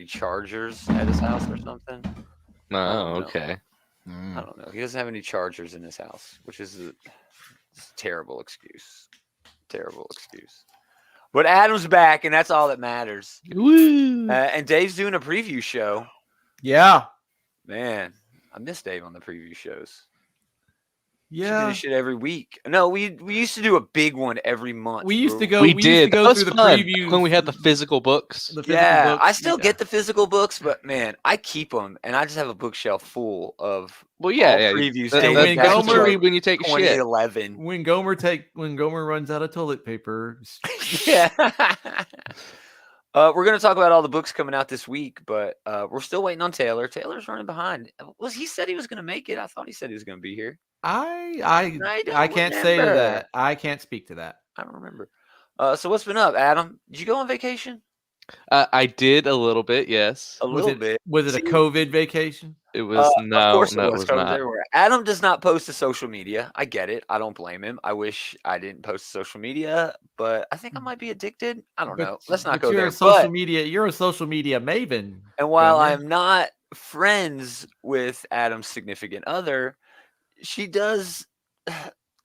chargers at his house or something. Oh, okay. I don't know. He doesn't have any chargers in his house, which is a terrible excuse. Terrible excuse. But Adam's back, and that's all that matters. Woo! And Dave's doing a preview show. Yeah. Man, I miss Dave on the preview shows. Should do Yeah. this shit every week. No, we used to do a big one every month. We used to bro. go. We used did. to go That was through the fun. previews When we had the physical books. the physical Yeah, books. I still get the physical books, but man, I keep them, and I just have a bookshelf full of Well, yeah, all yeah. previews. That, And dating when back that's to, what you Gomer- read when you take a shit. 2011. when Gomer runs out of toilet paper. Yeah. We're going to talk about all the books coming out this week, but we're still waiting on Taylor. Taylor's running behind. He said he was going to make it? I thought he said he was going to be here. I don't can't say to remember. that. I can't speak to that. I don't remember. So what's been up, Adam? Did you go on vacation? I did a little bit, yes. A little bit. Was it a COVID vacation? It was Of no, course no, it was. was COVID not. everywhere. Adam does not post to social media. I get it. I don't blame him. I wish I didn't post to social media, but I think I might be addicted. I don't know. Let's not go you're there. A social But, media. You're a social media maven. and while Gomer. I'm not friends with Adam's significant other, she does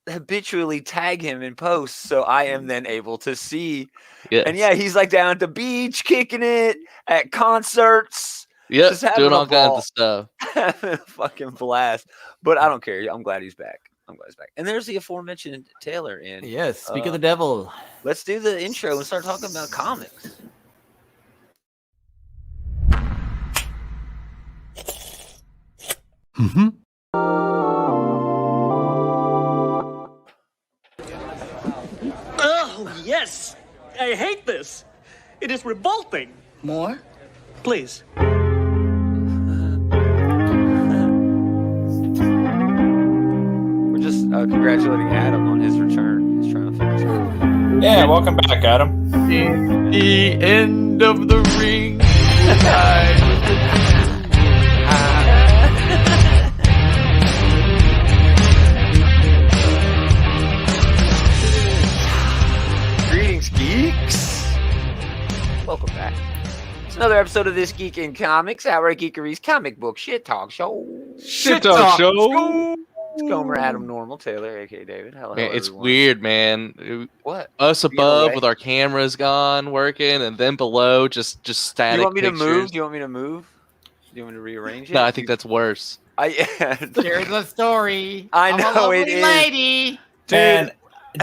habitually tag him in posts, so I am then able to see. Yes. And yeah, he's like down at the beach, kicking it at concerts. Yep, just having doing a all kinds ball. of stuff. Having a fucking blast. But I don't care. I'm glad he's back. And there's the aforementioned Taylor in. Yes. Speak of the devil. Let's do the intro and start talking about comics. Mm-hmm. Oh, yes! I hate this! It is revolting! More? Please. We're just congratulating Adam on his return. He's trying to finish it. Yeah, welcome back, Adam. The end of the ring. Greetings, geeks. Welcome back. It's another episode of This Geek in Comics, Outright Geekery's comic book shit talk show. Shit talk show. It's Gomer, Adam, Normal, Taylor, aka David. Hello, Man, it's everyone. weird, man. What? Us Being above away. with our cameras gone working, and then below just static. You want me to pictures. move? Do you want me to move? Do you want me to rearrange it? No, I think that's worse. There's a story. I of a know it lovely is. lady. Man,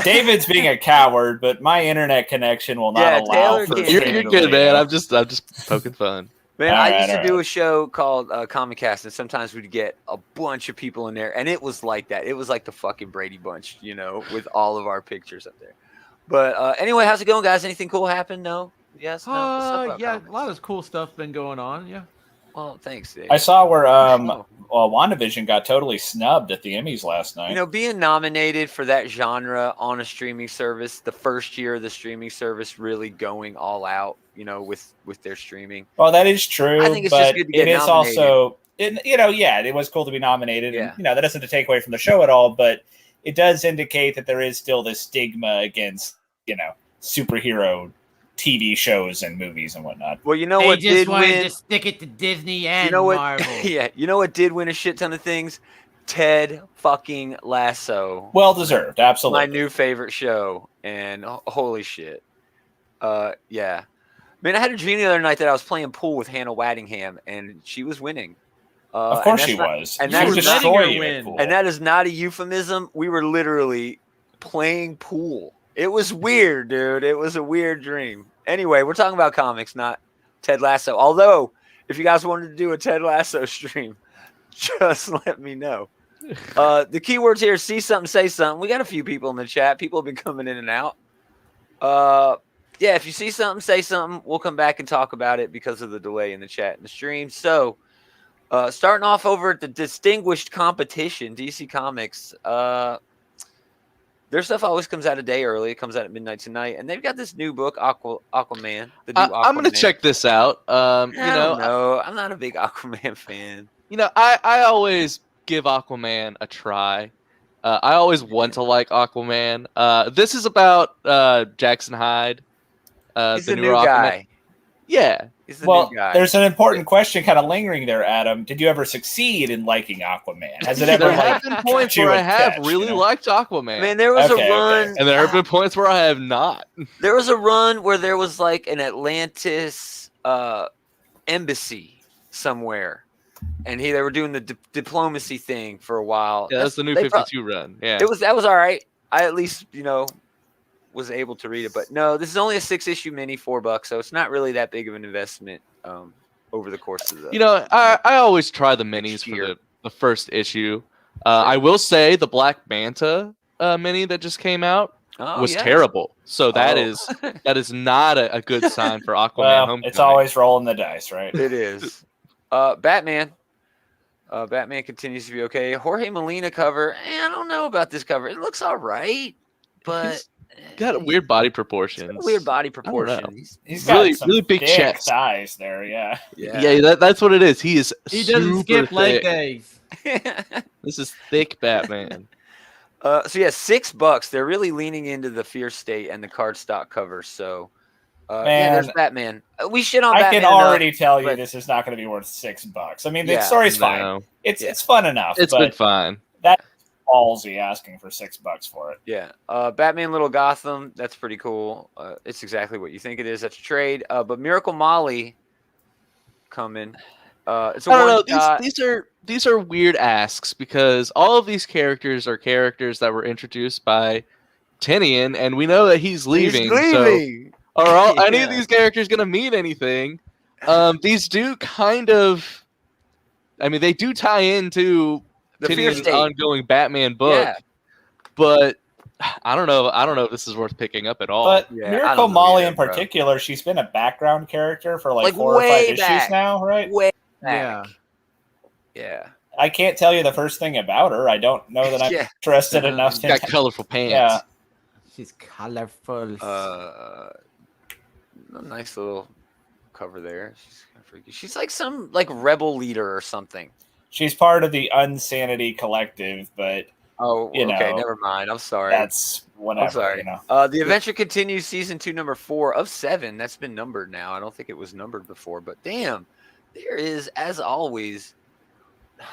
David's being a coward, but my internet connection will not Yeah, allow Taylor for can't You're handle streaming good, man. video. I'm just poking fun. Man, All I right, used to all do right. a show called Comic Cast, and sometimes we'd get a bunch of people in there, and it was like that. It was like the fucking Brady Bunch, you know, with all of our pictures up there. But anyway, how's it going, guys? Anything cool happen? No? Yes? No? What's up about Yeah, comics? a lot of cool stuff been going on. Yeah. Well, thanks, Dave. I saw where Oh. WandaVision got totally snubbed at the Emmys last night. You know, being nominated for that genre on a streaming service, the first year of the streaming service really going all out, you know, with their streaming. Well, that is true, I think it's just but good to get it is nominated. also, it was cool to be nominated. Yeah. And, that doesn't take away from the show at all, but it does indicate that there is still this stigma against, superhero TV shows and movies and whatnot. Well, you know They what just did wanted win? to stick it to Disney and You know what? Marvel. Yeah, you know what did win a shit ton of things? Ted fucking Lasso. Well deserved, absolutely. My new favorite show, and holy shit. Yeah. Man, I had a dream the other night that I was playing pool with Hannah Waddingham, and she was winning. Of course she was. and She that was is not- destroying you win. at pool. And that is not a euphemism. We were literally playing pool. It was weird, dude. It was a weird dream. Anyway, we're talking about comics, not Ted Lasso. Although, if you guys wanted to do a Ted Lasso stream, just let me know. The keywords here: see something, say something. We got a few people in the chat. People have been coming in and out. Yeah, if you see something, say something. We'll come back and talk about it because of the delay in the chat and the stream. So, starting off over at the distinguished competition, DC Comics. Their stuff always comes out a day early. It comes out at midnight tonight, and they've got this new book, Aquaman. The new I'm gonna Aquaman. check this out. I don't know. I'm not a big Aquaman fan. I always give Aquaman a try. I always want to like Aquaman. This is about Jackson Hyde. He's the the newer new Aquaman. guy. Yeah. He's the Well, new guy. there's an important question kind of lingering there, Adam. Did you ever succeed in liking Aquaman? Has it ever There like have been points you where I a have catch, really you know? liked Aquaman. Man, there was Okay, a run, And there have been points where I have not. there was a run where there was like an Atlantis embassy somewhere, and they were doing the diplomacy thing for a while. Yeah, that's the new 52 run. Yeah. That was all right. I at least was able to read it, but no, this is only a 6-issue mini, $4, so it's not really that big of an investment over the course of the. I always try the minis for the first issue. I will say the Black Manta mini that just came out was terrible. So that is not a good sign for Aquaman. Well, Homecoming. it's always rolling the dice, right? It is. Batman. Batman continues to be okay. Jorge Molina cover. I don't know about this cover. It looks all right, but got a weird body proportions. Weird body proportions. He's got really, some really big thick chest. thighs there. Yeah. Yeah, that's what it is. He doesn't skip leg days. This is thick Batman. So yeah, $6. They're really leaning into the Fear State and the cardstock cover. So yeah, there's Batman. We shit on Batman. I can already tell you but this is not going to be worth $6. I mean, the story's fine. It's fun enough. It's been fine. That's ballsy asking for $6 for it. Yeah. Batman Little Gotham. That's pretty cool. It's exactly what you think it is. That's a trade. But Miracle Molly coming. It's a I don't know. one-shot. These are weird asks because all of these characters are characters that were introduced by Tinian, and we know that he's leaving. So are any of these characters going to mean anything? These do kind of. I mean, they do tie into Tinian's ongoing Batman book, but I don't know. I don't know if this is worth picking up at all. But Miracle Molly in particular, she's been a background character for like 4 or 5 issues now, right? Way back. Yeah. I can't tell you the first thing about her. I don't know that I'm interested enough. She's got colorful pants. Yeah. She's colorful. A nice little cover there. She's kind of freaky. She's like some rebel leader or something. She's part of the Unsanity Collective, but okay, never mind. I'm sorry. That's whatever. I'm sorry. You know. The Adventure Continues, season 2, number 4 of 7. That's been numbered now. I don't think it was numbered before, but damn, there is, as always, a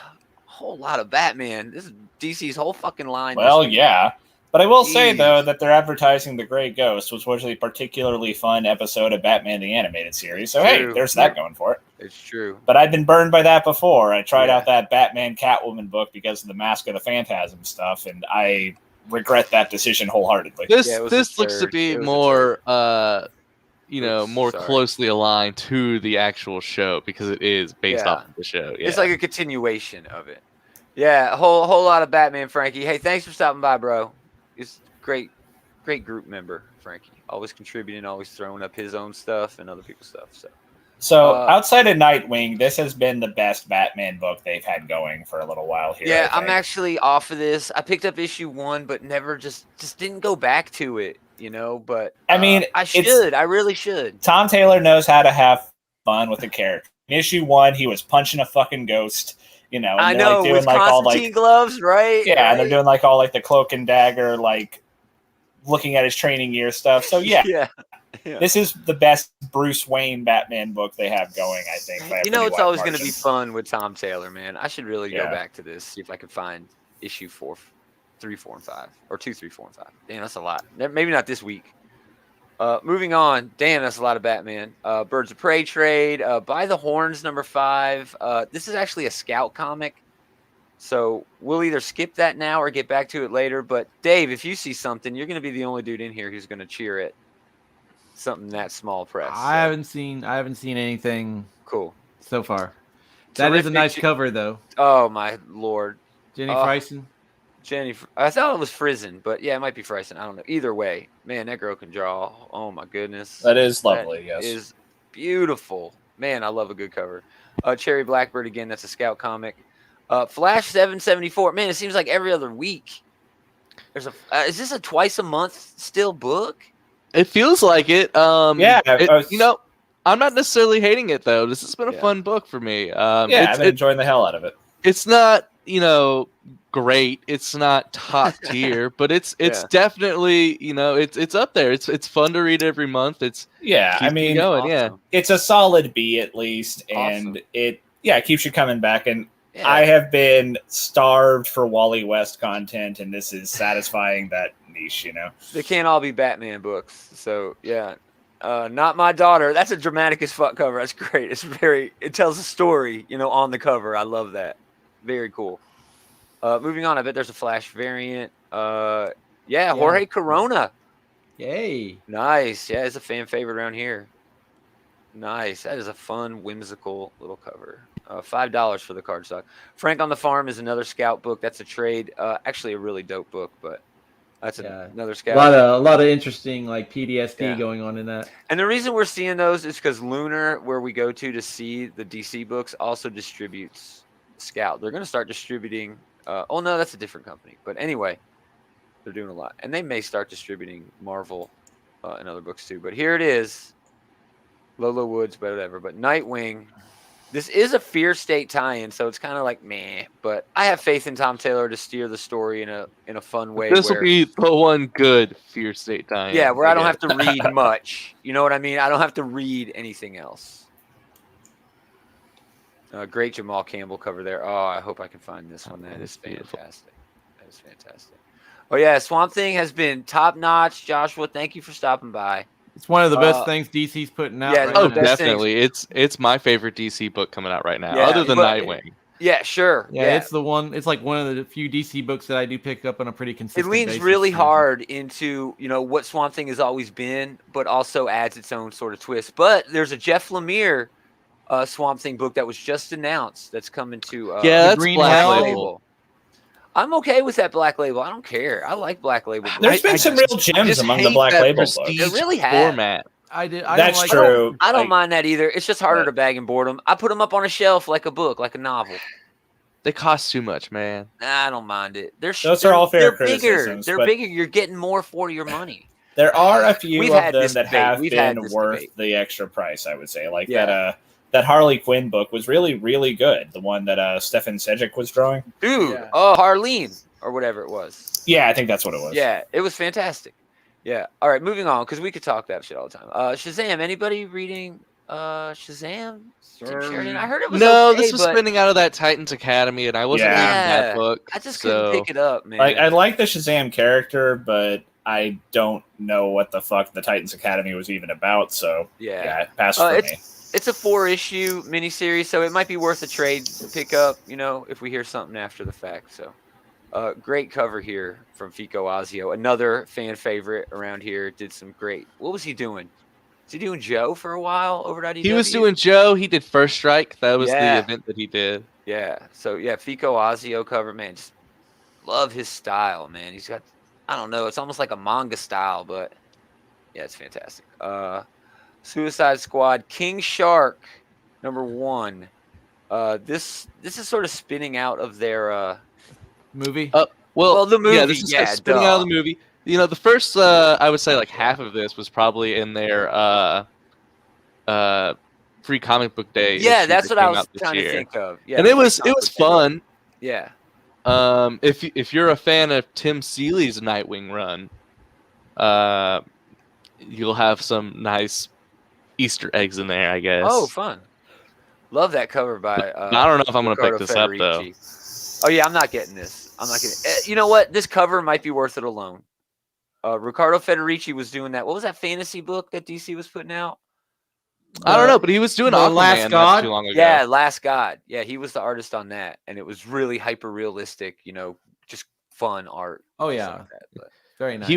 whole lot of Batman. This is DC's whole fucking line. Well, yeah. But I will say, though, that they're advertising The Grey Ghost, which was a particularly fun episode of Batman the Animated Series. So, hey, there's that going for it. It's true. But I've been burned by that before. I tried out that Batman Catwoman book because of the Mask of the Phantasm stuff, and I regret that decision wholeheartedly. This looks to be more, more closely aligned to the actual show because it is based off of the show. Yeah. It's like a continuation of it. Yeah, a whole lot of Batman, Frankie. Hey, thanks for stopping by, bro. He's great group member, Frankie. Always contributing, always throwing up his own stuff and other people's stuff. So outside of Nightwing, this has been the best Batman book they've had going for a little while here. Yeah, I'm actually off of this. I picked up issue 1, but never just didn't go back to it, But I mean, I should. I really should. Tom Taylor knows how to have fun with the character. In issue 1, he was punching a fucking ghost. And I know, doing with Constantine gloves, right? Yeah, right. And they're doing all the cloak and dagger, looking at his training gear stuff. So yeah. This is the best Bruce Wayne Batman book they have going, I think. It's always going to be fun with Tom Taylor, man. I should really go back to this, see if I can find issue 4, 3, 4, and 5, or 2, 3, 4, and 5. Damn, that's a lot. Maybe not this week. Moving on. Damn, that's a lot of Batman. Birds of Prey trade. By the Horns, number 5. This is actually a Scout comic, so we'll either skip that now or get back to it later. But Dave, if you see something, you're going to be the only dude in here who's going to cheer it. Something that small press. I haven't seen anything cool so far. That is a nice cover, though. Oh my lord, Jenny Frison. I thought it was Frizen, but yeah, it might be Frison. I don't know. Either way, man, that girl can draw. Oh my goodness, that is lovely. Yes, is beautiful. Man, I love a good cover. Cherry Blackbird again. That's a Scout comic. Flash 774. Man, it seems like every other week. There's is this a twice a month still book? It feels like it. I'm not necessarily hating it though. This has been a fun book for me. I've been enjoying the hell out of it. It's not, great. It's not top tier, but it's Yeah. definitely, it's up there. It's fun to read every month. It's Yeah, I keeps me mean, going. Yeah. Awesome. it's a solid B at least, Awesome. and it keeps you coming back. And Yeah. I have been starved for Wally West content, and this is satisfying that niche. They can't all be Batman books. So yeah. Not my daughter. That's a dramatic as fuck cover. That's great. It tells a story, on the cover. I love that. Very cool. Moving on, I bet there's a Flash variant. Yeah, Jorge Corona. Yay. Nice. Yeah, it's a fan favorite around here. Nice. That is a fun, whimsical little cover. $5 for the cardstock. Frank on the Farm is another Scout book. That's a trade. Actually, a really dope book, but that's another Scout. A lot of interesting like PTSD going on in that. And the reason we're seeing those is because Lunar, where we go to see the DC books, also distributes Scout. They're going to start distributing. Oh no, that's a different company. But anyway, they're doing a lot, and they may start distributing Marvel and other books too. But here it is, Lolo Woods, but whatever. But Nightwing. This is a Fear State tie-in, so it's kind of like meh. But I have faith in Tom Taylor to steer the story in a fun way. This will be the one good Fear State tie-in. Yeah, where I don't have to read much. You know what I mean? I don't have to read anything else. Great Jamal Campbell cover there. Oh, I hope I can find this one. That is fantastic. That is fantastic. Oh, yeah, Swamp Thing has been top-notch. Joshua, thank you for stopping by. It's one of the best things DC's putting out. Yeah, right Oh, now. definitely. It's my favorite DC book coming out right now, Yeah, other than but- Nightwing. Yeah, sure. Yeah, it's the one. It's like one of the few DC books that I do pick up on a pretty It consistent leans basis. really hard into, what Swamp Thing has always been, but also adds its own sort of twist. But there's a Jeff Lemire Swamp Thing book that was just announced that's coming to Yeah, that's Green Black Hell. Label. I'm okay with that Black Label. I don't care. I like Black Label books. There's been some real gems among the Black Label books. It really has. format. I That's don't like true. I don't Like, mind that either. It's just harder to bag and board them. I put them up on a shelf like a book, like a novel. They cost too much, man. Nah, I don't mind it. Those are all fair they're bigger. criticisms, They're but- bigger. You're getting more for your money. There are a few We've of had them this that debate. have We've had been this worth debate. the extra price, I would say. Like Yeah. that Harley Quinn book was really, really good. The one that Stefan Sejic was drawing. Dude, Yeah. Harleen or whatever it was. Yeah, I think that's what it was. Yeah, it was fantastic. Yeah. All right, moving on because we could talk that shit all the time. Shazam. Anybody reading Shazam? Tim Sheridan? I heard it was No, okay, this was but spinning out of that Titans Academy, and I wasn't reading Yeah. that book. I just couldn't pick it up, man. Like I like the Shazam character, but I don't know what the fuck the Titans Academy was even about. So yeah. it passed for me. It's a 4-issue miniseries, so it might be worth a trade pickup, if we hear something after the fact. So, great cover here from Fico Azio, another fan favorite around here. Did some great. What was he doing? Was he doing Joe for a while over at IDW? He was doing Joe. He did First Strike. That was Yeah. the event that he did. Yeah. So yeah, Fico Azio cover, man. Just love his style, man. He's got, I don't know, it's almost like a manga style, but yeah, it's fantastic. Suicide Squad, King Shark, #1. This is sort of spinning out of their movie. Well, the movie, Yeah, this is yeah, spinning out of the movie. The first, I would say, like half of this was probably in their free comic book day. yeah, issue that's that what I came was out this trying year. to think of. Yeah, And the it was free comic book fun. Yeah. If you're a fan of Tim Seeley's Nightwing run, you'll have some nice Easter eggs in there, I guess. Oh, fun. Love that cover by. I don't know if I'm going to pick Ricardo this up though. Federici. Oh yeah, I'm not getting this. I'm not getting. You know what? This cover might be worth it alone. Ricardo Federici was doing that. What was that fantasy book that DC was putting out? I don't know, but he was doing The Aquaman Last not God? too long ago. Yeah, Last God. Yeah, he was the artist on that, and it was really hyper realistic. Just fun art. Oh and yeah, stuff like that, but- very nice.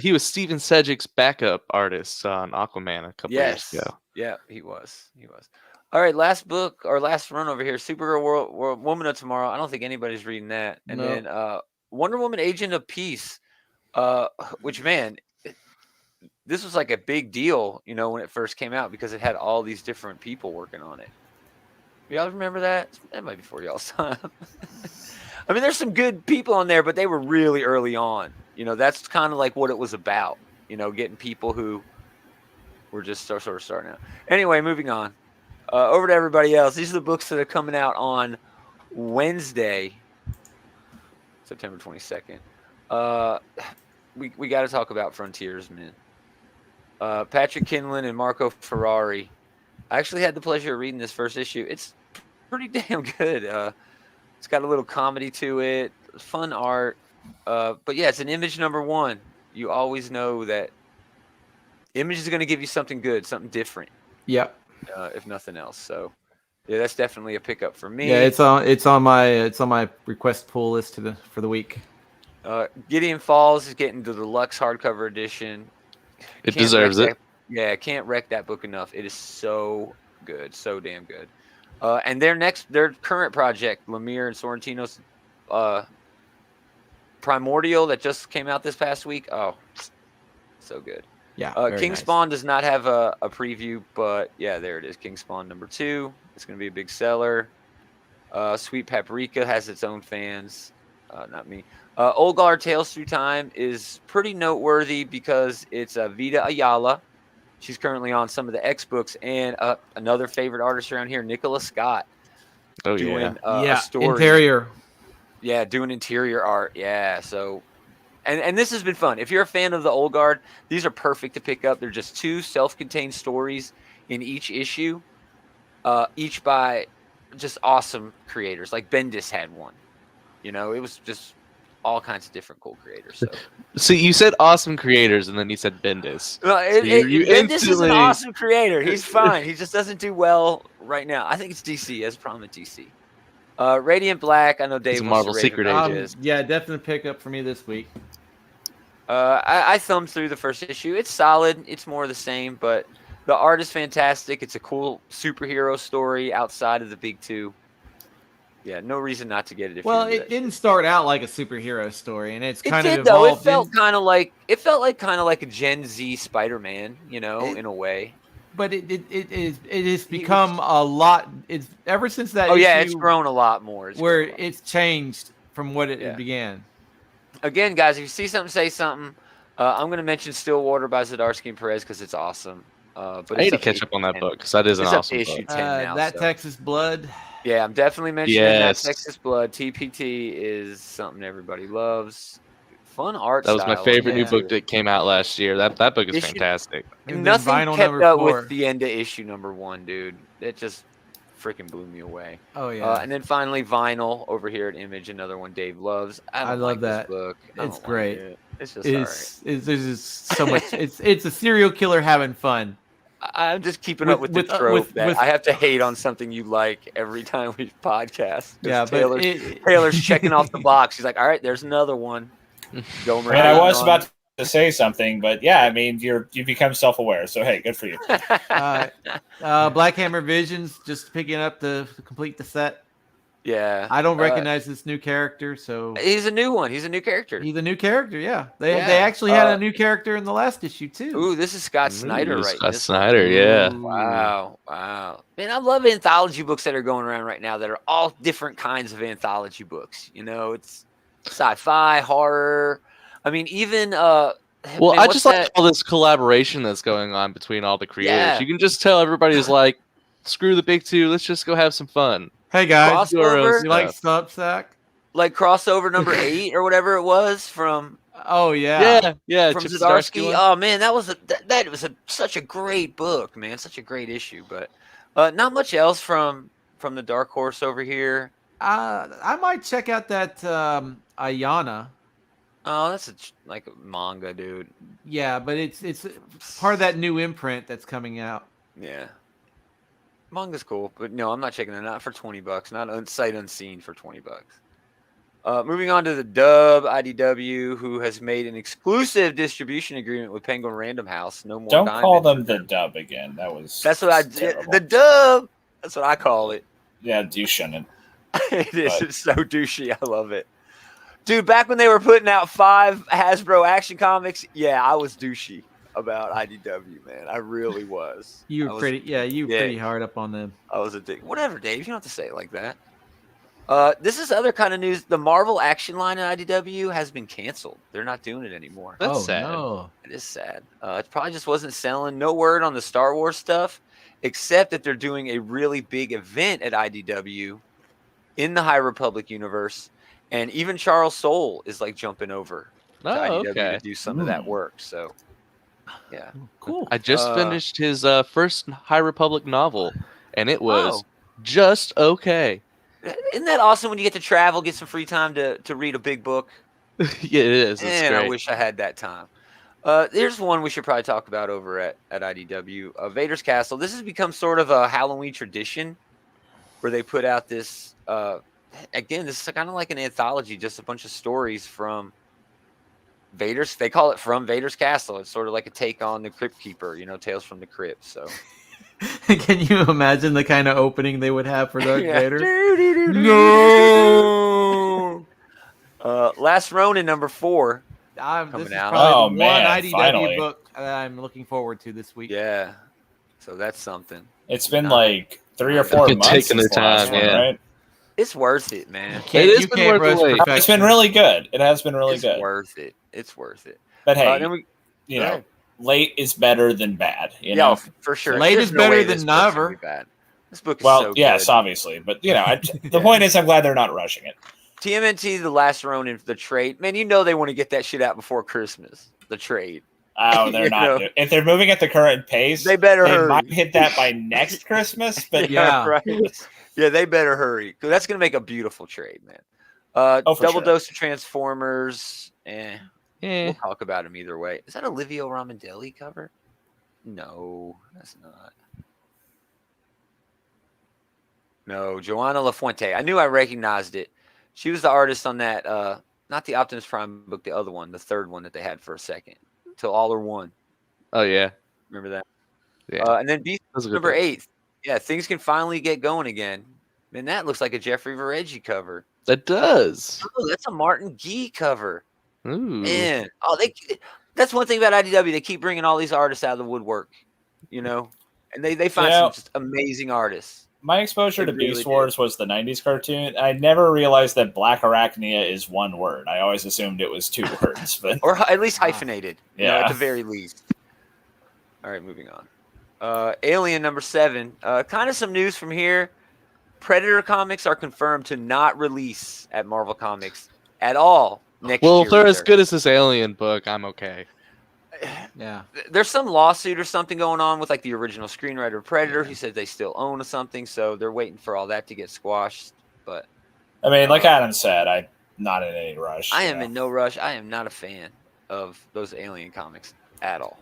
He was Steven Sedgwick's backup artist on Aquaman a couple years ago. Yeah, he was. All right, last book or last run over here, Supergirl World Woman of Tomorrow. I don't think anybody's reading that. And No. then Wonder Woman Agent of Peace, which, man, this was like a big deal, when it first came out because it had all these different people working on it. Y'all remember that? That might be before y'all's time. I mean, there's some good people on there, but they were really early on. That's kind of like what it was about, getting people who were just sort of starting out. Anyway, moving on. Over to everybody else. These are the books that are coming out on Wednesday. September 22nd. We got to talk about Frontiersmen. Patrick Kinlan and Marco Ferrari. I actually had the pleasure of reading this first issue. It's pretty damn good. It's got a little comedy to it, fun art. But yeah, it's an Image #1. You always know that Image is going to give you something good, something different. Yep. If nothing else. So yeah, that's definitely a pickup for me. Yeah, it's on my request pull list for the week. Gideon Falls is getting the deluxe hardcover edition. It deserves it. Yeah, can't wreck that book enough. It is so good, so damn good. And their current project, Lemire and Sorrentino's Primordial, that just came out this past week. Oh, so good. Yeah. King nice. Spawn does not have a preview, but yeah, there it is. King Spawn #2. It's going to be a big seller. Sweet Paprika has its own fans. Not me. Olgar Tales Through Time is pretty noteworthy because it's Vita Ayala. She's currently on some of the X books, and another favorite artist around here, Nicola Scott. Oh, doing a story. Interior. Yeah, doing interior art. Yeah, so and this has been fun. If you're a fan of the Old Guard, these are perfect to pick up. They're just 2 self-contained stories in each issue, each by just awesome creators. Like Bendis had one. You know, it was just all kinds of different cool creators. So. See, you said awesome creators, and then you said Bendis. Bendis is an awesome creator. He's fine. He just doesn't do well right now. I think it's DC. He has a problem at DC. Radiant Black. I know Dave. It's a Marvel Secret Agent. Yeah, definitely pick up for me this week. I thumbed through the first issue. It's solid. It's more of the same, but the art is fantastic. It's a cool superhero story outside of the big 2. Yeah, no reason not to get it. It didn't start out like a superhero story, and it's kind of evolved. Though. It felt like a Gen Z Spider-Man, you know, in a way. But it has become a lot. It's ever since that. Oh issue, yeah, it's grown a lot more. It's changed from what it began. Again, guys, if you see something, say something. I'm going to mention Stillwater by Zdarsky and Perez because it's awesome. But I need to catch up on that book because that is an awesome book. Issue 10 now. That Texas Blood. Yeah, I'm definitely mentioning that Texas Blood. TPT is something everybody loves. Fun art That was my favorite new book that came out last year. That book is fantastic. Nothing kept up with the end of issue #1, dude. It just freaking blew me away. Oh yeah. And then finally Vinyl over here at Image, another one Dave loves. I love that book. It's great. It's just alright. There's just so much. It's a serial killer having fun. I'm just keeping up with the trope that I have to hate on something you like every time we podcast. Yeah, Taylor's checking off the box. He's like, all right, there's anher one. Gomer. And I was about to say something, but yeah, I mean, you become self-aware, so hey, good for you. Black Hammer Visions, just picking up to complete the set. Yeah, I don't recognize this new character, so he's a new one. He's a new character. He's a new character. Yeah, they actually had a new character in the last issue too. Ooh, this is Scott Snyder, right? Scott Snyder, yeah. Wow. Man, I love anthology books that are going around right now that are all different kinds of anthology books. You know, it's sci-fi, horror. I mean, even I just like all this collaboration that's going on between all the creators. Yeah. You can just tell everybody's like, screw the big 2, let's just go have some fun. Hey guys, you Crossover? like Substack? Like crossover #8 or whatever it was from. Oh yeah, from Zdarsky. Oh man, that was such a great book, man. Such a great issue, but not much else from the Dark Horse over here. I might check out that Ayana. Oh, that's like a manga, dude. Yeah, but it's part of that new imprint that's coming out. Yeah. Manga's cool, but no, I'm not checking it. Not for $20. Not sight unseen for $20. Moving on to the Dub IDW, who has made an exclusive distribution agreement with Penguin Random House. No more. Don't call them the Dub again. That's what I did. The Dub. That's what I call it. Yeah, douching. It is. It's so douchey. I love it, dude. Back when they were putting out 5 Hasbro Action Comics, yeah, I was douchey about IDW, man. I really was. You were pretty hard up on them. I was a dick. Whatever, Dave. You don't have to say it like that. This is other kind of news. The Marvel Action line at IDW has been canceled. They're not doing it anymore. That's sad. No. It is sad. It probably just wasn't selling. No word on the Star Wars stuff, except that they're doing a really big event at IDW in the High Republic universe, And even Charles Soule is like jumping over to IDW okay. to do some of that work. So, yeah. Cool. I just finished his first High Republic novel, and it was Oh. just okay. Isn't that awesome when you get to travel, get some free time to read a big book? Yeah, it is. It's Man, great. I wish I had that time. There's one we should probably talk about over at IDW. Vader's Castle. This has become sort of a Halloween tradition where they put out this. Again, this is kind of like an anthology, just a bunch of stories from Vader's. They call it From Vader's Castle. It's sort of like a take on the Crypt Keeper, Tales from the Crypt. So, Can you imagine the kind of opening they would have for Darth Yeah. Vader? No. Last Ronin #4. This Coming is out. probably Oh, the man, one IDW finally. book that I'm looking forward to this week. Yeah. So that's something. It's been like 3 or 4 They're months taking since their the last time, one, yeah. right? It's worth it, man. It is You been can't worth rush the wait. perfection. It's been really good. It has been really It's good. worth it. It's worth it. But hey, Then we, you go know, ahead. late is better than bad. You Yeah, know. for sure. Late There's is no better way than this book's gonna never. be bad. This book is Well, so yes, good. obviously, but the point is, I'm glad they're not rushing it. TMNT, The Last Ronin, the trade. Man, they want to get that shit out before Christmas. The trade. Oh, they're not. If they're moving at the current pace, They better they hurry. might hit that by next Christmas. But Yeah. right. Yeah, they better hurry. 'Cause that's gonna make a beautiful trade, man. For Double sure. Dose of Transformers. Eh. We'll talk about him either way. Is that a Livio Ramondelli cover? No, that's not. No, Joanna LaFuente. I knew I recognized it. She was the artist on that, not the Optimus Prime book, the other one, the third one that they had for a second. Till All Are One. Oh yeah. Remember that? Yeah. And then Beast That was a good #8. book. Yeah, things can finally get going again. Man, that looks like a Jeffrey Vareggi cover. That does. Oh, that's a Martin Gee cover. Ooh. Man, that's one thing about IDW. They keep bringing all these artists out of the woodwork, and they find some just amazing artists. My exposure They to really Beast Wars was the 90s cartoon. I never realized that Black Arachnia is one word. I always assumed it was 2 words, but Or at least hyphenated, Yeah. at the very least. All right, moving on. Alien #7. Kind of some news from here. Predator comics are confirmed to not release at Marvel Comics at all next year. Well, if they're as either. good as this Alien book, I'm okay. Yeah. There's some lawsuit or something going on with like the original screenwriter of Predator. He said they still own something, so they're waiting for all that to get squashed. But I mean, like Adam said, I'm not in any rush. I am in no rush. I am not a fan of those Alien comics at all.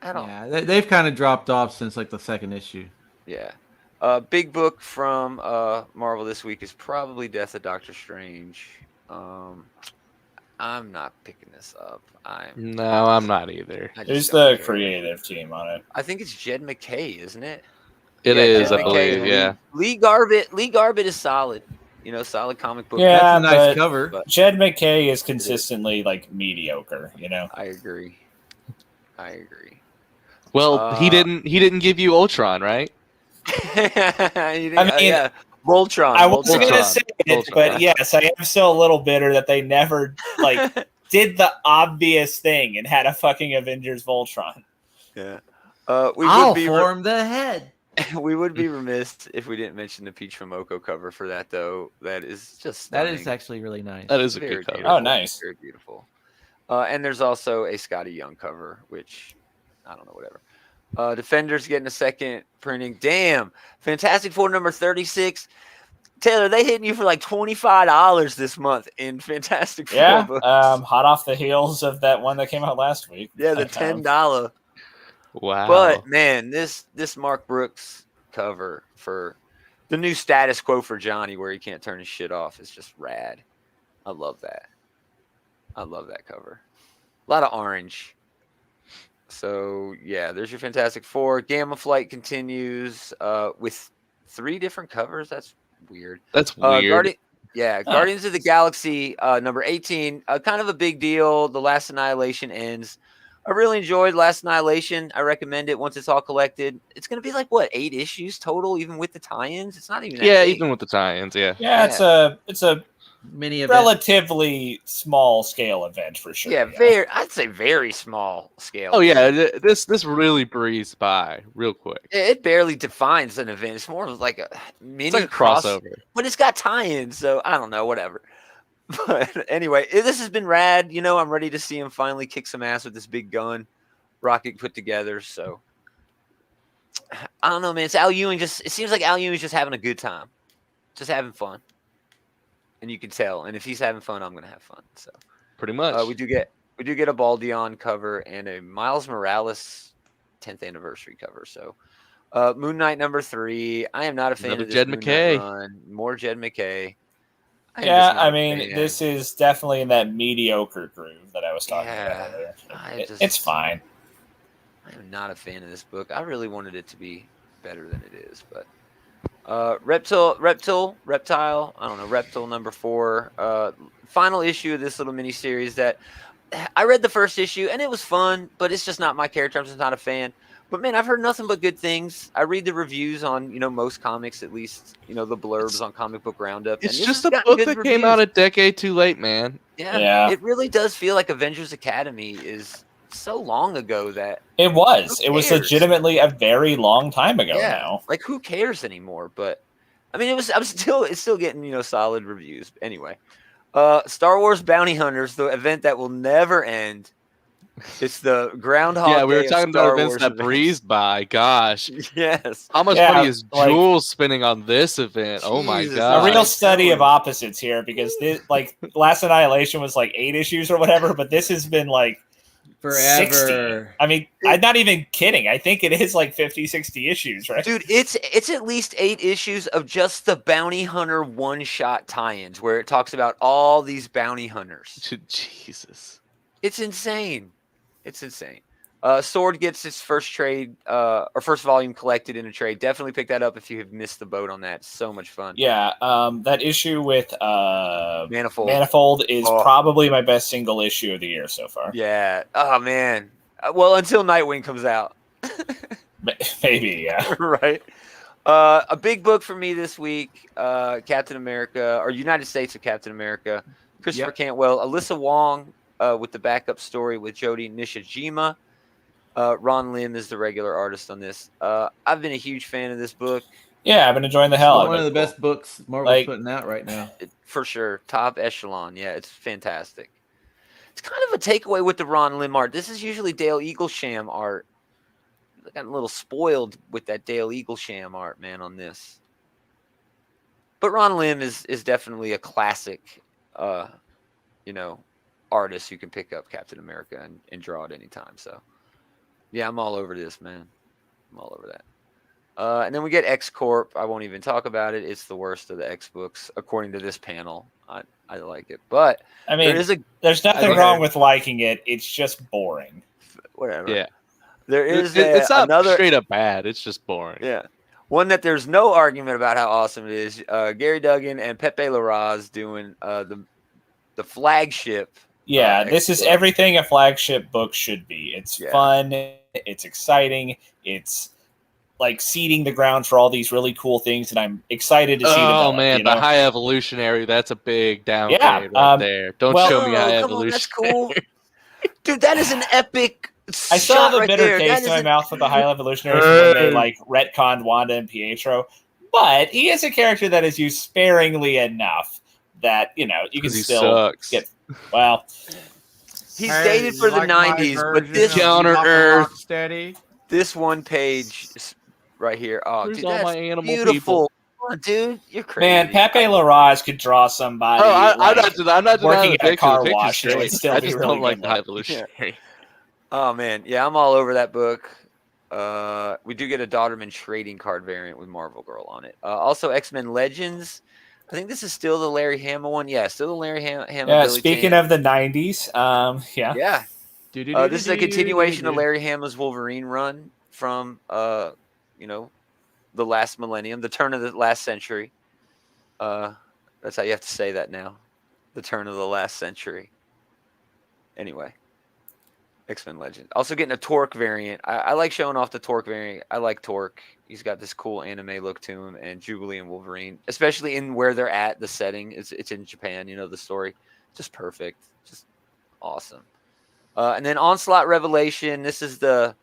At all. Yeah, they've kind of dropped off since like the second issue. Yeah. Big book from Marvel this week is probably Death of Doctor Strange. I'm not picking this up. No, I'm not either. I just Who's don't the care. creative team on it? I think it's Jed McKay, isn't it? It Yeah, is, Jed I McKay believe. and Yeah. Lee Garbett. Lee Garbett is solid. Solid comic book. Yeah, That's a nice but- cover. but Jed McKay is consistently like mediocre, you know. I agree. Well, he didn't give you Ultron, right? Yeah, Voltron. I was Voltron. gonna say it, Voltron. but yes, I am still a little bitter that they never like did the obvious thing and had a fucking Avengers Voltron. Yeah. I'll form the head. We would be remiss if we didn't mention the Peach from Oko cover for that, though. That is just That stunning. is actually really nice. That is a Very good cover. beautiful. Oh, nice. Very beautiful. And there's also a Scotty Young cover, which I don't know, whatever. Defenders getting a second printing. Damn. Fantastic Four #36. Taylor, they hitting you for like $25 this month in Fantastic Four Yeah, books. hot off the heels of that one that came out last week. Yeah, the $10. Wow. But man, this Mark Brooks cover for the new status quo for Johnny, where he can't turn his shit off, is just rad. I love that. I love that cover. A lot of orange. So yeah, there's your Fantastic Four. Gamma Flight continues with 3 different covers. That's weird. That's weird. Guardians of the Galaxy #18. Kind of a big deal. The Last Annihilation ends. I really enjoyed Last Annihilation. I recommend it once it's all collected. It's going to be like, what, 8 issues total, even with the tie-ins? It's not even that big. Even with the tie-ins, yeah. Yeah, it's a Mini event. relatively small scale event for sure. Yeah, I'd say very small scale. Oh yeah, this really breezed by real quick. It barely defines an event. It's more of like a mini It's like a crossover. but it's got tie-ins, so I don't know, whatever. But anyway, this has been rad. You know, I'm ready to see him finally kick some ass with this big gun Rocket put together. So I don't know, man. It's Al Ewing. It seems like Al Ewing's just having a good time, just having fun, and you can tell. And if he's having fun, I'm gonna have fun. So Pretty much. we do get a Baldion cover and a Miles Morales 10th anniversary cover. So Moon Knight #3. I am not a fan Another of this Jed Moon Knight McKay. run. More Jed McKay. Yeah, I mean, this is definitely in that mediocre groove that I was talking Yeah, about earlier. I It's fine. I am not a fan of this book. I really wanted it to be better than it is, but Reptile. I don't know. Reptile #4. Final issue of this little mini series that I read the first issue and it was fun, but it's just not my character. I'm just not a fan. But man, I've heard nothing but good things. I read the reviews on most comics, at least the blurbs on Comic Book Roundup. It's and just a book that came out a decade too late, man. Yeah, it really does feel like Avengers Academy is so long ago that it was. It was legitimately a very long time ago now. Like, who cares anymore? But I mean, it's still getting solid reviews. Anyway, Star Wars Bounty Hunters, the event that will never end. It's the Groundhog Day. Yeah, we were talking about events Wars that breezed by. Gosh, yes. How much money is Jules spending on this event? Jesus, oh my god! A real study of opposites here, because this, Last Annihilation was 8 issues or whatever, but this has been forever. 60. I mean, I'm not even kidding. I think it is 50, 60 issues, right? Dude, it's at least 8 issues of just the Bounty Hunter one-shot tie-ins where it talks about all these bounty hunters. Jesus. It's insane. It's insane. Sword gets its first trade or first volume collected in a trade. Definitely pick that up if you have missed the boat on that. It's so much fun. Yeah, that issue with Manifold is probably my best single issue of the year so far. Yeah. Oh man. Well, until Nightwing comes out. Maybe, yeah. Right. A big book for me this week, Captain America, or United States of Captain America. Christopher Cantwell, Alyssa Wong with the backup story with Jody Nishijima. Ron Lim is the regular artist on this. I've been a huge fan of this book. Yeah, I've been enjoying the hell out of it. One of the best books Marvel's putting out right now. For sure. Top echelon. Yeah, it's fantastic. It's kind of a takeaway with the Ron Lim art. This is usually Dale Eaglesham art. I got a little spoiled with that Dale Eaglesham art, man, on this. But Ron Lim is definitely a classic, artist who can pick up Captain America and draw at any time. So, yeah, I'm all over this, man. I'm all over that. And then we get X Corp. I won't even talk about it. It's the worst of the X books, according to this panel. I like it. But I mean, there's nothing wrong with liking it. It's just boring. Whatever. Yeah. There is it's not another straight up bad. It's just boring. Yeah. One that there's no argument about how awesome it is. Gary Duggan and Pepe Larraz doing the flagship. Yeah, this is everything a flagship book should be. It's fun. It's exciting. It's seeding the ground for all these really cool things, and I'm excited to see them. Oh man, the High Evolutionary, that's a big downgrade right there. Don't show me High Evolutionary. That's cool. Dude, that is an epic I still have a bitter taste in my mouth with the High Evolutionary when they retconned Wanda and Pietro, but he is a character that is used sparingly enough that you can still get. Well, he's dated for the '90s, but this Counter Earth steady. This one page right here. Oh, Where's dude, all that's my animal beautiful. people? Oh, dude, you're crazy. Man, Pepe Larraz could draw somebody. I'm not working at a car wash. It would still I be just really don't like good. the High Evolutionary. Oh man, yeah, I'm all over that book. We do get a Daughterman trading card variant with Marvel Girl on it. Also, X-Men Legends. I think this is still the Larry Hama one. Yeah, still the Larry Hama. Yeah, speaking of the '90s, yeah. Yeah. This is a continuation of Larry Hama's Wolverine run from, the last millennium, the turn of the last century. That's how you have to say that now. The turn of the last century. Anyway. X-Men Legend. Also getting a Torque variant. I like showing off the Torque variant. I like Torque. He's got this cool anime look to him, and Jubilee and Wolverine, especially in where they're at, the setting. It's in Japan, the story. Just perfect. Just awesome. And then Onslaught Revelation. This is the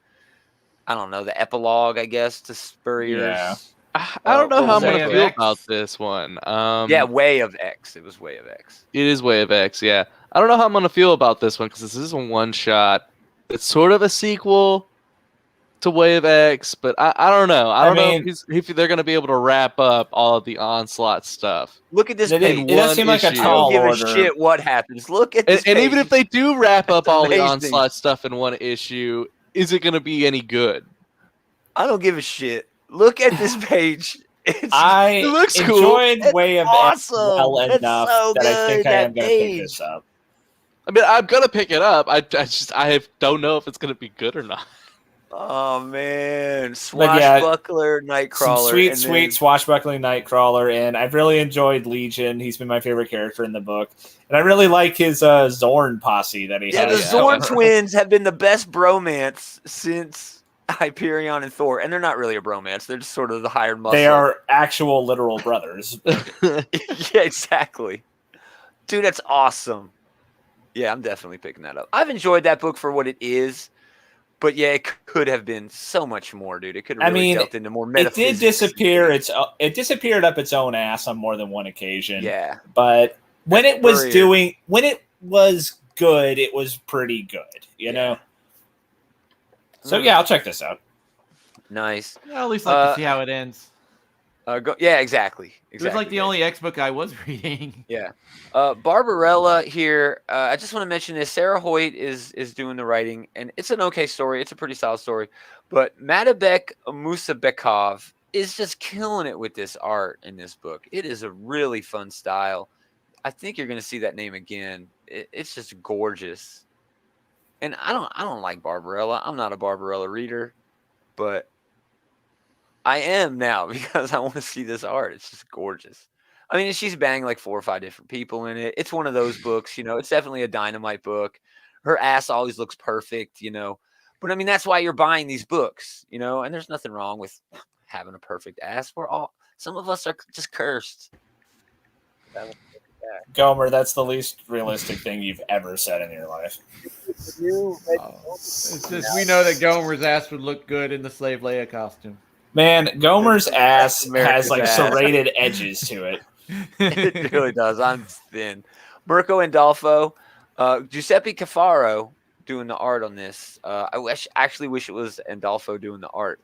epilogue, I guess, to Spurrier's I don't know how I'm Way gonna of feel X. about this one. Yeah, Way of X. It was Way of X. It is Way of X. Yeah, I don't know how I'm gonna feel about this one because this is a one shot. It's sort of a sequel to Way of X, but I don't know. I don't know if they're gonna be able to wrap up all of the Onslaught stuff. Look at this It page. does seem like a I don't tall give a order. shit what happens. Look at this And page. even if they do wrap up That's all the amazing. Onslaught stuff in one issue, is it gonna be any good? I don't give a shit. Look at this page. I It looks enjoyed cool. Way of It's X well awesome. It's enough so that I think good, I am that going to pick page. this up. I mean, I'm gonna pick it up. I don't know if it's gonna be good or not. Oh man, Swashbuckler, Nightcrawler, Some sweet swashbuckling Nightcrawler, and I've really enjoyed Legion. He's been my favorite character in the book, and I really like his Zorn posse that he has. The Zorn twins have been the best bromance since Hyperion and Thor, and they're not really a bromance; they're just sort of the hired muscle. They are actual literal brothers. Yeah, exactly, dude. That's awesome. Yeah, I'm definitely picking that up. I've enjoyed that book for what it is. But yeah, it could have been so much more, dude. It could have really delved into more metaphysics. It did disappear. It disappeared up its own ass on more than one occasion. Yeah, but when it was good, it was pretty good. You know. So yeah, I'll check this out. Nice. I at least like to see how it ends. Yeah, exactly. It was like the only X book I was reading. Yeah. Barbarella here. I just want to mention this. Sarah Hoyt is doing the writing, and it's an okay story. It's a pretty solid story. But Matabek Musabekov is just killing it with this art in this book. It is a really fun style. I think you're going to see that name again. It's just gorgeous. And I don't like Barbarella. I'm not a Barbarella reader, but I am now because I want to see this art. It's just gorgeous. I mean, she's banging like 4 or 5 different people in it. It's one of those books, you know. It's definitely a Dynamite book. Her ass always looks perfect, you know. But I mean, that's why you're buying these books, you know. And there's nothing wrong with having a perfect ass. Some of us are just cursed. Gomer, that's the least realistic thing you've ever said in your life. It's just we know that Gomer's ass would look good in the Slave Leia costume. Man, Gomer's ass has like serrated edges to it. It really does. I'm thin. Mirko Andolfo, Giuseppe Cafaro doing the art on this. I actually wish it was Andolfo doing the art.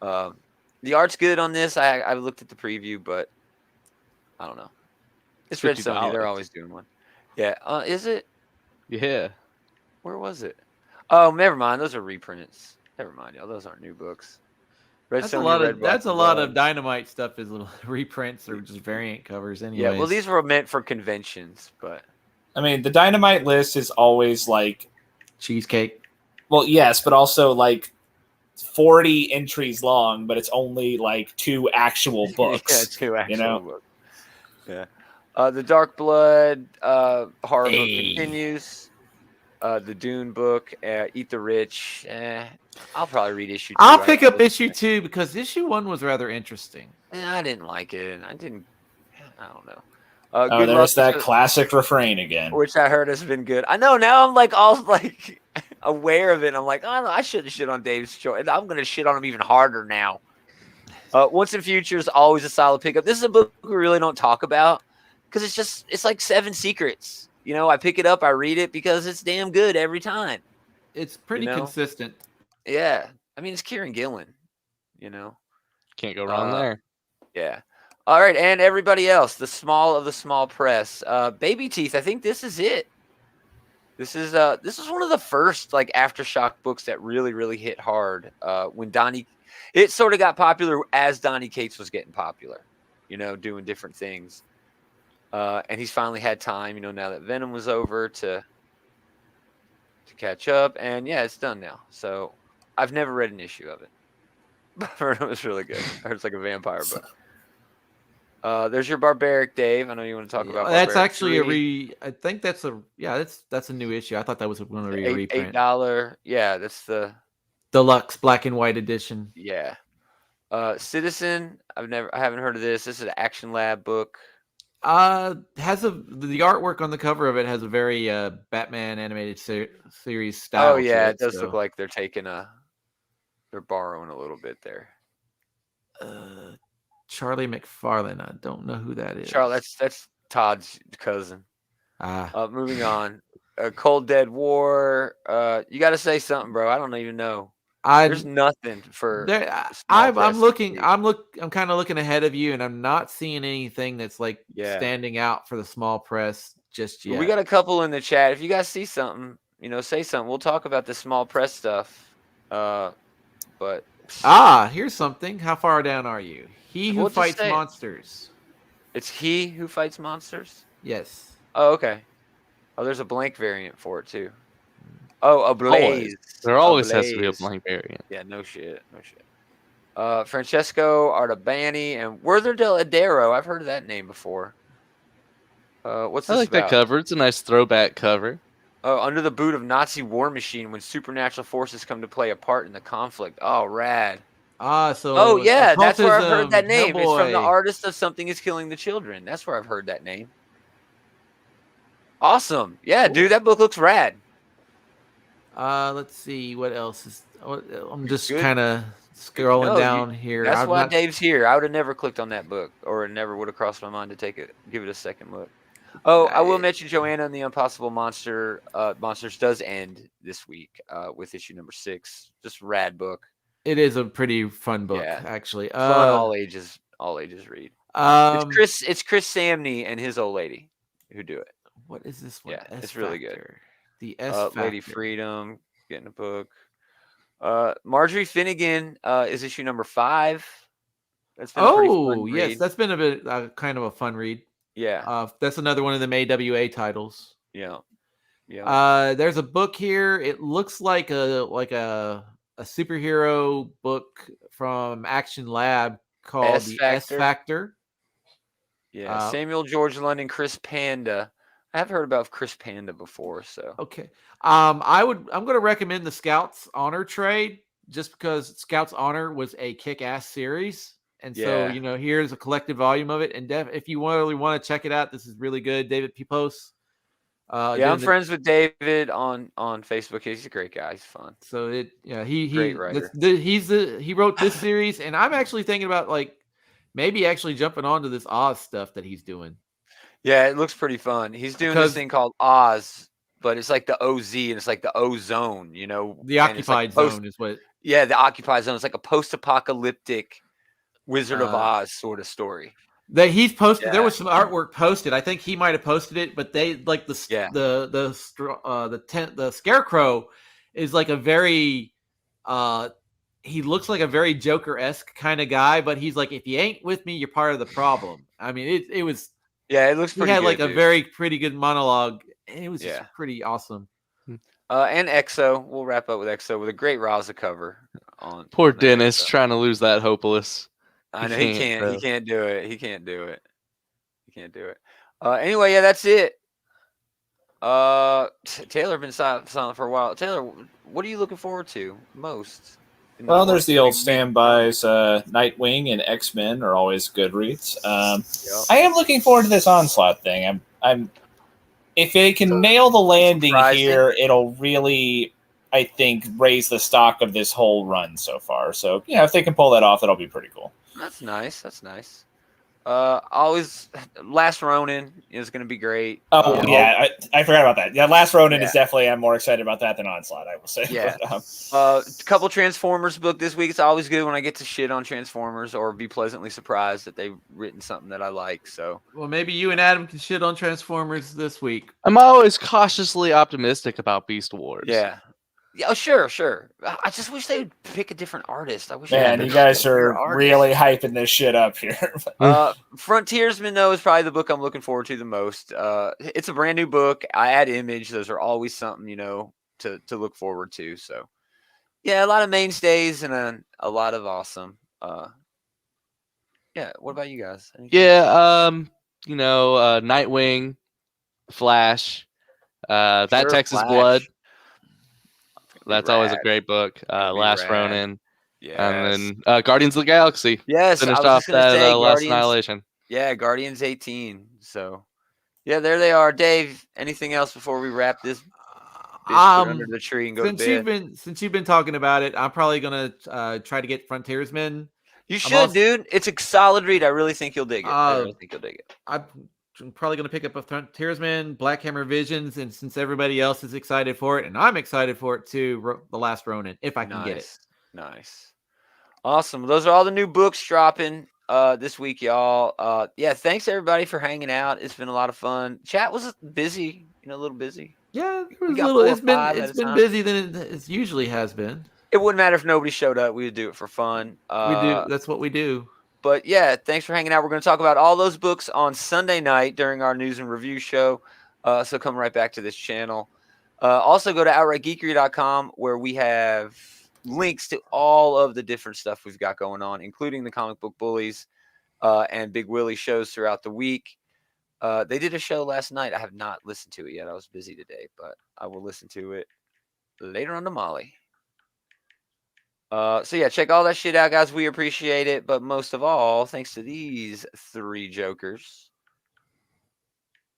The art's good on this. I looked at the preview, but I don't know. It's Red Sony. They're always doing one. Yeah. Is it? Yeah. Where was it? Oh, never mind. Those are reprints. Never mind, y'all. Those aren't new books. That's a lot of Dynamite stuff is little reprints or just variant covers anyway. Yeah, well, these were meant for conventions, but I mean, the Dynamite list is always like cheesecake. Well, yes, but also like 40 entries long, but it's only like 2 actual books. Yeah, 2 actual books. Yeah. The Dark Blood horror book continues. The Dune book, Eat the Rich. I'll probably read issue 2. I'll pick up issue 2 because issue 1 was rather interesting. I didn't like it. I don't know. There's that classic refrain again, which I heard has been good. I know now. I'm like all like aware of it. I'm like, oh, no, I shouldn't shit on Dave's show, and I'm gonna shit on him even harder now. Once in Future is always a solid pickup. This is a book we really don't talk about because it's like 7 secrets. You know, I pick it up, I read it because it's damn good every time. It's pretty consistent. Yeah. I mean, it's Kieran Gillen, you know. Can't go wrong there. Yeah. All right, and everybody else, the small of the small press. Baby Teeth, I think this is it. This is one of the first like Aftershock books that really, really hit hard. When it sort of got popular as Donny Cates was getting popular, you know, doing different things. And he's finally had time, you know, now that Venom was over to catch up. And yeah, it's done now. So I've never read an issue of it, but I heard it was really good. I heard it's like a vampire book. There's your Barbaric, Dave. I know you want to talk about. That's actually I think that's a new issue. I thought that was going to be a reprint. $8. Yeah, that's the deluxe black and white edition. Yeah. Citizen. I haven't heard of this. This is an Action Lab book. The artwork on the cover of it has a very Batman animated series style. Oh yeah, it does look like they're borrowing a little bit there. Charlie McFarlane. I don't know who that is. Charlie, that's Todd's cousin. Ah. Moving on. Cold Dead War. You got to say something, bro. I don't even know. There's nothing for. I'm kind of looking ahead of you, and I'm not seeing anything that's like standing out for the small press just yet. We got a couple in the chat. If you guys see something, say something. We'll talk about the small press stuff. But here's something. How far down are you? He Who Fights Monsters. It's He Who Fights Monsters? Yes. Oh, okay. Oh, there's a blank variant for it too. Oh, a Blaze. There always has to be a blank variant. Yeah, no shit. Francesco Artabani and Werther Del Adero. I've heard of that name before. What's this I like about? that cover. It's a nice throwback cover. Oh, under the boot of Nazi war machine when supernatural forces come to play a part in the conflict. Oh, rad. So yeah, that's where I've heard that name. Hellboy. It's from the artist of Something Is Killing the Children. That's where I've heard that name. Awesome. Yeah, dude, that book looks rad. Let's see what else is. I'm just kind of scrolling down here. That's why Dave's here. I would have never clicked on that book, or it never would have crossed my mind to give it a second look. Oh, I will mention Joanna and the Impossible Monsters does end this week with issue number 6. Just rad book. It is a pretty fun book, actually. Fun, all ages read. It's Chris Samney and his old lady who do it. What is this one? Yeah, it's really good. The S Factor. Lady Freedom, getting a book. Marjorie Finnegan is issue number 5. That's been a pretty fun read. That's been a bit kind of a fun read. Yeah. That's another one of the AWA titles. Yeah. There's a book here. It looks like a superhero book from Action Lab called The S Factor. Yeah. Samuel George London, Chris Panda. I have heard about Chris Panda before, so okay. I'm going to recommend the Scouts Honor trade just because Scouts Honor was a kick-ass series, and so here's a collected volume of it. And if you really want to check it out, this is really good. David Pipos. I'm friends with David on Facebook. He's a great guy. He's fun. So great writer. He wrote this series, and I'm actually thinking about maybe actually jumping onto this Oz stuff that he's doing. Yeah, it looks pretty fun. He's doing this thing called Oz, but it's like the OZ and it's like the O-Zone, The occupied zone is what. Yeah, the occupied zone. It's like a post-apocalyptic Wizard of Oz sort of story. That he's posted. Yeah. There was some artwork posted. I think he might have posted it, but they the Scarecrow is like a very he looks like a very Joker-esque kind of guy, but he's like, if you ain't with me, you're part of the problem. I mean, it was. Yeah, it looks pretty good. He had a very pretty good monologue. It was just pretty awesome. And Exo, we'll wrap up with Exo with a great Raza cover on. Poor Dennis trying to lose that hopeless. I know he can't. He can't do it. He can't do it. Anyway, that's it. Taylor been silent for a while. Taylor, what are you looking forward to most? Well, there's the old standbys. Nightwing and X-Men are always good reads. I am looking forward to this Onslaught thing. I'm. If they can nail the landing here, it'll really, I think, raise the stock of this whole run so far. So, if they can pull that off, that'll be pretty cool. That's nice. Always, Last Ronin is going to be great. Oh, yeah, I forgot about that. Yeah, Last Ronin is definitely, I'm more excited about that than Onslaught, I will say. Yeah. A couple Transformers book this week. It's always good when I get to shit on Transformers or be pleasantly surprised that they've written something that I like. So, well, maybe you and Adam can shit on Transformers this week. I'm always cautiously optimistic about Beast Wars. Yeah. Yeah, sure. I just wish they would pick a different artist. I wish. Man, you guys are really hyping this shit up here. Frontiersman, though, is probably the book I'm looking forward to the most. It's a brand new book. I add Image. Those are always something, to look forward to. So, yeah, a lot of mainstays and a lot of awesome. Yeah. What about you guys? Nightwing, Flash, that Texas Flash. Blood. That's always a great book. Last Ronin. Yeah. And then Guardians of the Galaxy. Yes. Finished off that Last Annihilation. Yeah, Guardians 18. So, yeah, there they are. Dave, anything else before we wrap this under the tree and go to bed? Since you've been talking about it, I'm probably going to try to get Frontiersman. You should, dude. It's a solid read. I really think you'll dig it. I'm probably going to pick up a Frontiersman, Black Hammer Visions, and since everybody else is excited for it, and I'm excited for it too, The Last Ronin, if I can get it. Nice. Awesome. Those are all the new books dropping this week, y'all. Yeah, thanks everybody for hanging out. It's been a lot of fun. Chat was busy, a little busy. Yeah, it's been busy than it usually has been. It wouldn't matter if nobody showed up. We would do it for fun. We do. That's what we do. But yeah, thanks for hanging out. We're going to talk about all those books on Sunday night during our news and review show. So come right back to this channel. Also go to outrightgeekery.com where we have links to all of the different stuff we've got going on, including the Comic Book Bullies and Big Willie shows throughout the week. They did a show last night. I have not listened to it yet. I was busy today, but I will listen to it later on to Molly. So yeah, check all that shit out, guys. We appreciate it. But most of all, thanks to these 3 jokers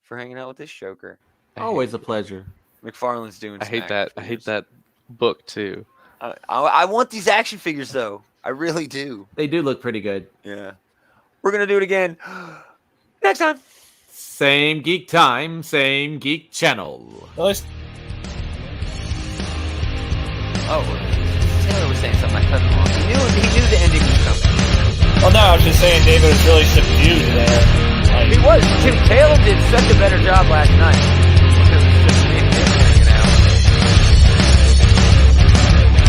for hanging out with this joker. Always a pleasure. McFarlane's doing I hate that book too. I want these action figures though. I really do. They do look pretty good. Yeah. We're going to do it again next time. Same geek time, same geek channel. Oh, Taylor was saying something. I cut him off. He knew the ending was coming. Well, no, I was just saying David was really subdued there. He was. Taylor did such a better job last